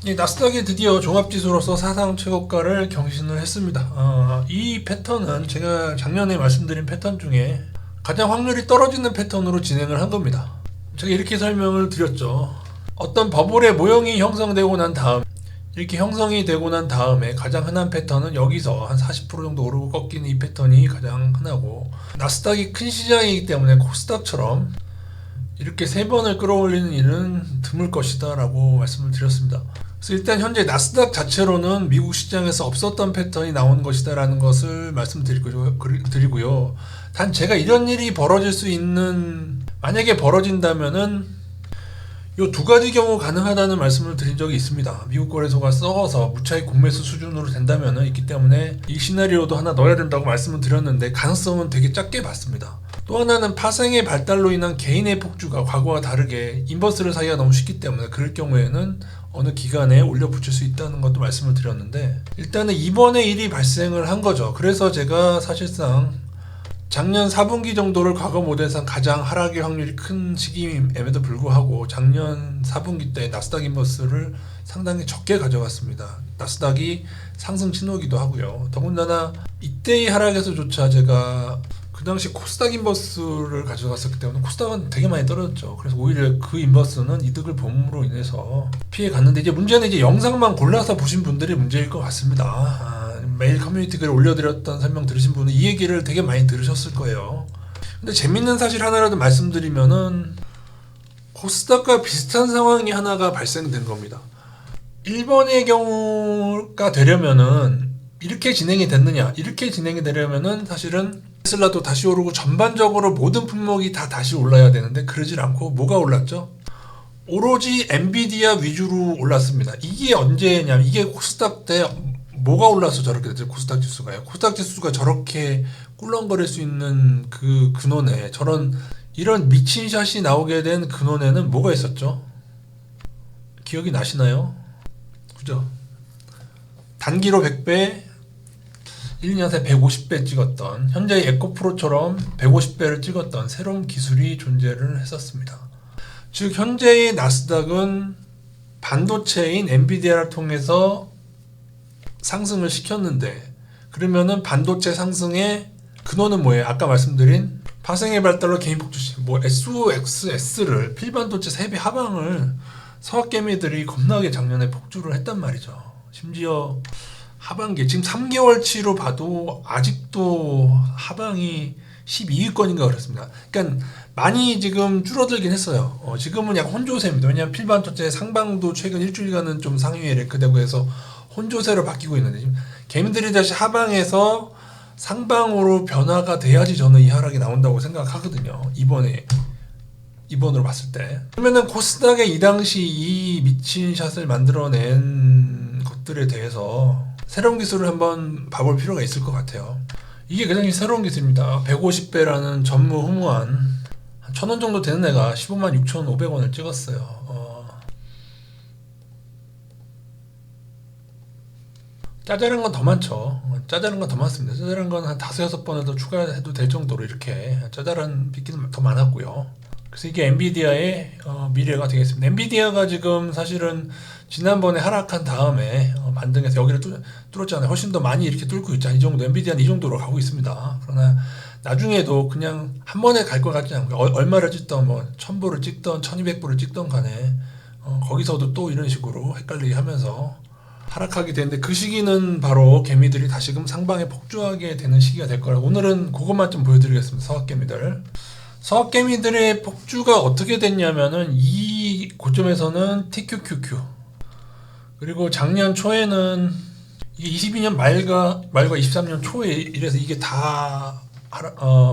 이 나스닥이 드디어 종합지수로서 사상 최고가를 경신을 했습니다. 이 패턴은 제가 작년에 말씀드린 패턴 중에 가장 확률이 떨어지는 패턴으로 진행을 한 겁니다. 제가 이렇게 설명을 드렸죠. 어떤 버블의 모형이 형성되고 난 다음, 이렇게 형성이 되고 난 다음에 가장 흔한 패턴은 여기서 한 40% 정도 오르고 꺾이는 이 패턴이 가장 흔하고, 나스닥이 큰 시장이기 때문에 코스닥처럼 이렇게 세 번을 끌어올리는 일은 드물 것이다 라고 말씀을 드렸습니다. 그래서 일단 현재 나스닥 자체로는 미국 시장에서 없었던 패턴이 나온 것이다 라는 것을 말씀드리고요. 단 제가 이런 일이 벌어질 수 있는, 만약에 벌어진다면은 이 두 가지 경우 가능하다는 말씀을 드린 적이 있습니다. 미국 거래소가 썩어서 무차익 공매수 수준으로 된다면 있기 때문에 이 시나리오도 하나 넣어야 된다고 말씀을 드렸는데 가능성은 되게 작게 봤습니다. 또 하나는 파생의 발달로 인한 개인의 폭주가 과거와 다르게 인버스를 사기가 너무 쉽기 때문에 그럴 경우에는 어느 기간에 올려붙일 수 있다는 것도 말씀을 드렸는데, 일단은 이번에 일이 발생을 한 거죠. 그래서 제가 사실상 작년 4분기 정도를 과거 모델상 가장 하락의 확률이 큰 시기임에도 불구하고 작년 4분기 때 나스닥 인버스를 상당히 적게 가져갔습니다. 나스닥이 상승 신호기도 하고요. 더군다나 이때의 하락에서조차 제가 그 당시 코스닥 인버스를 가져갔었기 때문에 코스닥은 되게 많이 떨어졌죠. 그래서 오히려 그 인버스는 이득을 봄으로 인해서 피해 갔는데, 이제 문제는 이제 영상만 골라서 보신 분들이 문제일 것 같습니다. 메일 커뮤니티 글을 올려드렸던 설명 들으신 분은 이 얘기를 되게 많이 들으셨을 거예요. 근데 재밌는 사실 하나라도 말씀드리면은 코스닥과 비슷한 상황이 하나가 발생된 겁니다. 1번의 경우가 되려면은 이렇게 진행이 됐느냐, 이렇게 진행이 되려면은 사실은 테슬라도 다시 오르고 전반적으로 모든 품목이 다 다시 올라야 되는데 그러질 않고 뭐가 올랐죠? 오로지 엔비디아 위주로 올랐습니다. 이게 언제냐면, 이게 코스닥 때 뭐가 올라서 저렇게 됐죠? 코스닥 지수가요. 코스닥 지수가 저렇게 꿀렁거릴 수 있는 그 근원에, 이런 미친 샷이 나오게 된 근원에는 뭐가 있었죠? 기억이 나시나요? 그죠? 단기로 100배, 1년 새 150배 찍었던, 현재의 에코프로처럼 150배를 찍었던 새로운 기술이 존재를 했었습니다. 즉 현재의 나스닥은 반도체인 엔비디아를 통해서 상승을 시켰는데, 그러면은 반도체 상승의 근원은 뭐예요? 아까 말씀드린 파생의 발달로 개인 폭주시, SOXS를 필반도체 3배 하방을 서학개미들이 겁나게 작년에 폭주를 했단 말이죠. 심지어 하반기 지금 3개월치로 봐도 아직도 하방이 12위권인가 그렇습니다. 그러니까 많이 지금 줄어들긴 했어요. 지금은 약간 혼조세입니다. 왜냐하면 필반도체 상방도 최근 일주일간은 좀 상위에 랭크되고 해서 혼조세로 바뀌고 있는데, 지금 개미들이 다시 하방에서 상방으로 변화가 돼야지 저는 이 하락이 나온다고 생각하거든요. 이번으로 봤을 때. 그러면은 코스닥의 이 당시 이 미친 샷을 만들어낸 것들에 대해서 새로운 기술을 한번 봐볼 필요가 있을 것 같아요. 이게 굉장히 새로운 기술입니다. 150배라는 전무후무한 한 1,000원 정도 되는 애가 15만 6,500원을 찍었어요. 짜잘한 건 더 많죠. 짜잘한 건 더 많습니다. 짜잘한 건 한 5-6번을 더 추가해도 될 정도로 이렇게 짜잘한 빗기는 더 많았고요. 그래서 이게 엔비디아의 미래가 되겠습니다. 엔비디아가 지금 사실은 지난번에 하락한 다음에 반등해서 여기를 뚫었잖아요. 훨씬 더 많이 이렇게 뚫고 있잖아요. 이 정도, 엔비디아는 이 정도로 가고 있습니다. 그러나 나중에도 그냥 한 번에 갈 것 같지 않고, 얼마를 찍던, 1000불을 찍던 1200불을 찍던 간에 거기서도 또 이런 식으로 헷갈리게 하면서 하락하게 되는데, 그 시기는 바로 개미들이 다시금 상방에 폭주하게 되는 시기가 될 거라고, 오늘은 그것만 좀 보여드리겠습니다. 서학개미들의 폭주가 어떻게 됐냐면은, 이 고점에서는 TQQQ, 그리고 작년 초에는 이게 22년 말과 23년 초에 이래서 이게 다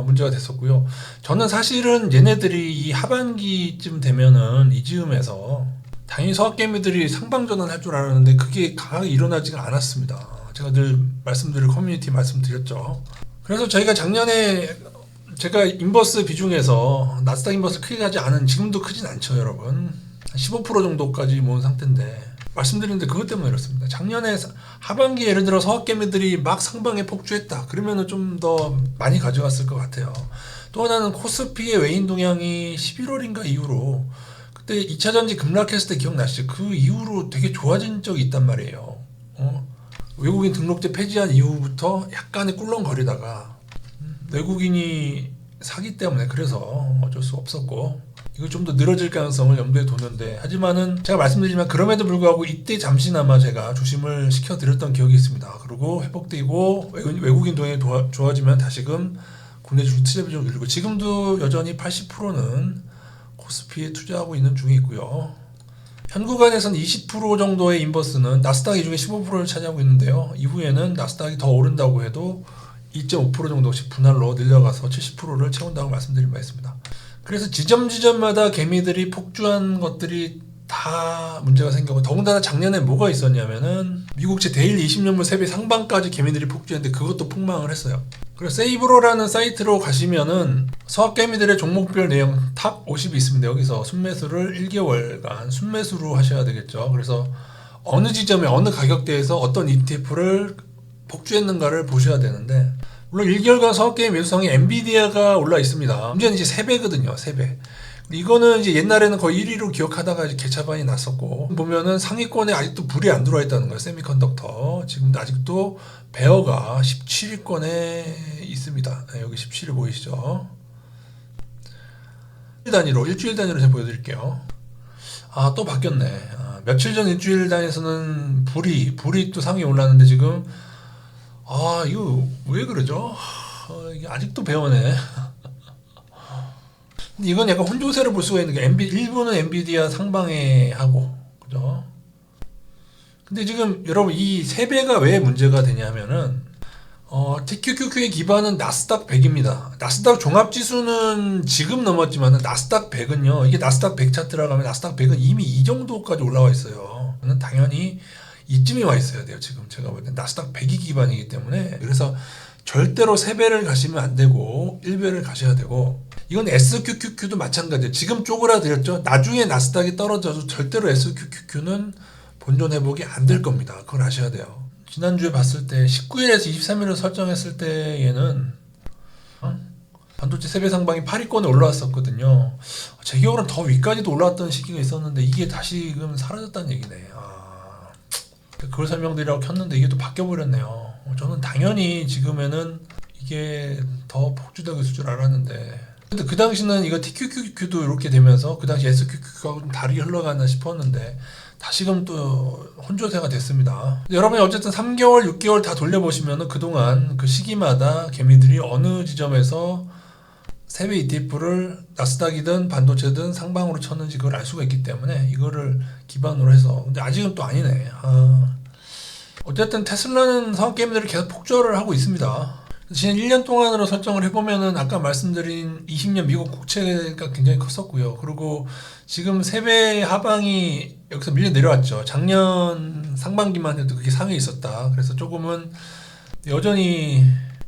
문제가 됐었고요. 저는 사실은 얘네들이 이 하반기쯤 되면은 이 즈음에서 당연히 서학개미들이 상방전환 할 줄 알았는데 그게 강하게 일어나지가 않았습니다. 제가 늘 말씀드릴 커뮤니티 말씀드렸죠. 그래서 저희가 작년에 제가 인버스 비중에서 나스닥 인버스 크게 가지 않은, 지금도 크진 않죠 여러분, 15% 정도까지 모은 상태인데, 말씀드리는데 그것 때문에 그렇습니다. 작년에 하반기에 예를 들어 서학개미들이 막 상방에 폭주했다 그러면은 좀 더 많이 가져갔을 것 같아요. 또 하나는 코스피의 외인 동향이 11월인가 이후로 그때 2차 전지 급락했을 때 기억나시죠? 그 이후로 되게 좋아진 적이 있단 말이에요. 외국인 등록제 폐지한 이후부터 약간의 꿀렁거리다가 외국인이 사기 때문에 그래서 어쩔 수 없었고, 이거 좀 더 늘어질 가능성을 염두에 뒀는데, 하지만은 제가 말씀드리지만 그럼에도 불구하고 이때 잠시나마 제가 조심을 시켜드렸던 기억이 있습니다. 그리고 회복되고 외국인 동향이 좋아지면 다시금 국내 주식 투자비 좀 늘리고, 지금도 여전히 80%는 코스피에 투자하고 있는 중에 있고요. 현 구간에서는 20% 정도의 인버스는 나스닥 이 중에 15%를 차지하고 있는데요. 이후에는 나스닥이 더 오른다고 해도 2.5% 정도씩 분할로 늘려가서 70%를 채운다고 말씀드린 바 있습니다. 그래서 지점마다 개미들이 폭주한 것들이 다 문제가 생겼고, 더군다나 작년에 뭐가 있었냐면은 미국채 데일리 20년물 세배 상방까지 개미들이 폭주했는데 그것도 폭망을 했어요. 그래서 세이브로라는 사이트로 가시면은 서학개미들의 종목별 내용 탑 50이 있습니다. 여기서 순매수를 1개월간 순매수로 하셔야 되겠죠. 그래서 어느 지점에 어느 가격대에서 어떤 ETF를 폭주했는가를 보셔야 되는데, 물론 1개월간 서학개미 매수상에 엔비디아가 올라 있습니다. 문제는 이제 3배거든요. 3배. 이거는 이제 옛날에는 거의 1위로 기억하다가 이제 개차반이 났었고, 보면은 상위권에 아직도 불이 안 들어와 있다는 거예요. 세미컨덕터. 지금도 아직도 베어가 17위권에 있습니다. 네, 여기 17위 보이시죠? 일주일 단위로 제가 보여드릴게요. 아, 또 바뀌었네. 며칠 전 일주일 단위에서는 불이 또 상위에 올랐는데, 지금 이거 왜 그러죠? 이게 아직도 베어네. 이건 약간 혼조세를 볼 수가 있는 게, 일부는 엔비디아 상방에 하고, 그죠? 근데 지금 여러분 이 3배가 왜 문제가 되냐면은, TQQQ의 기반은 나스닥 100입니다. 나스닥 종합지수는 지금 넘었지만은 나스닥 100은요, 이게 나스닥 100 차트라고 하면 나스닥 100은 이미 이 정도까지 올라와 있어요. 당연히 이쯤에 와 있어야 돼요. 지금 제가 볼 때 나스닥 100이 기반이기 때문에. 그래서 절대로 3배를 가시면 안 되고 1배를 가셔야 되고, 이건 SQQQ도 마찬가지예요. 지금 쪼그라들었죠. 나중에 나스닥이 떨어져도 절대로 SQQQ는 본전 회복이 안 될 겁니다. 그걸 아셔야 돼요. 지난주에 봤을 때 19일에서 23일을 설정했을 때에는 반도체 3배 상방이 8위권에 올라왔었거든요. 제 기억으로는 더 위까지도 올라왔던 시기가 있었는데 이게 다시금 사라졌다는 얘기네. 그걸 설명드리라고 켰는데 이게 또 바뀌어버렸네요. 저는 당연히 지금에는 이게 더 폭주되고 있을 줄 알았는데, 근데 그 당시는 이거 TQQQ도 이렇게 되면서 그 당시 SQQQ하고 좀 다르게 흘러가나 싶었는데 다시금 또 혼조세가 됐습니다. 여러분이 어쨌든 3개월, 6개월 다 돌려보시면은 그동안 그 시기마다 개미들이 어느 지점에서 3배 ETF를 나스닥이든 반도체든 상방으로 쳤는지 그걸 알 수가 있기 때문에 이거를 기반으로 해서. 근데 아직은 또 아니네. 어쨌든 테슬라는 상업개미들이 계속 폭주를 하고 있습니다. 지난 1년 동안으로 설정을 해보면은 아까 말씀드린 20년 미국 국채가 굉장히 컸었고요. 그리고 지금 3배 하방이 여기서 밀려 내려왔죠. 작년 상반기만 해도 그게 상위에 있었다. 그래서 조금은 여전히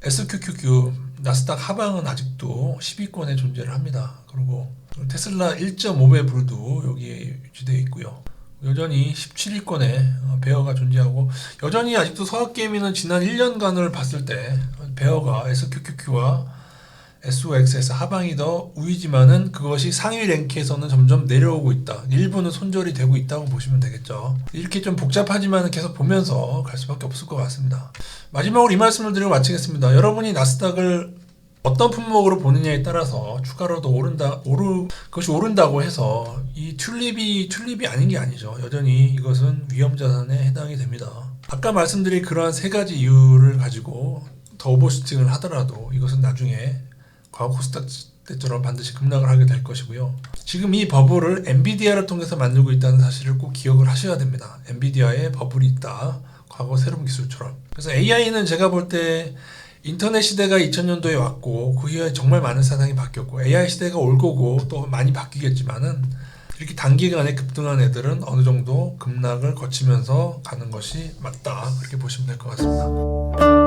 SQQQ 나스닥 하방은 아직도 10위권에 존재를 합니다. 그리고 테슬라 1.5배 불도 여기에 유지되어 있고요. 여전히 17위권에 베어가 존재하고, 여전히 아직도 서학개미는 지난 1년간을 봤을 때 베어가 SQQQ와 SOX에서 하방이 더 우위지만은 그것이 상위 랭크에서는 점점 내려오고 있다. 일부는 손절이 되고 있다고 보시면 되겠죠. 이렇게 좀 복잡하지만 계속 보면서 갈 수밖에 없을 것 같습니다. 마지막으로 이 말씀을 드리고 마치겠습니다. 여러분이 나스닥을 어떤 품목으로 보느냐에 따라서 추가로 더 그것이 오른다고 해서 이 튤립이 아닌 게 아니죠. 여전히 이것은 위험자산에 해당이 됩니다. 아까 말씀드린 그러한 3가지 이유를 가지고 더 오버슈팅을 하더라도 이것은 나중에 과거 코스닥 때처럼 반드시 급락을 하게 될 것이고요. 지금 이 버블을 엔비디아를 통해서 만들고 있다는 사실을 꼭 기억을 하셔야 됩니다. 엔비디아에 버블이 있다. 과거 새로운 기술처럼. 그래서 AI는 제가 볼 때 인터넷 시대가 2000년도에 왔고 그 이후에 정말 많은 사상이 바뀌었고 AI 시대가 올 거고 또 많이 바뀌겠지만은 이렇게 단기간에 급등한 애들은 어느 정도 급락을 거치면서 가는 것이 맞다. 그렇게 보시면 될 것 같습니다.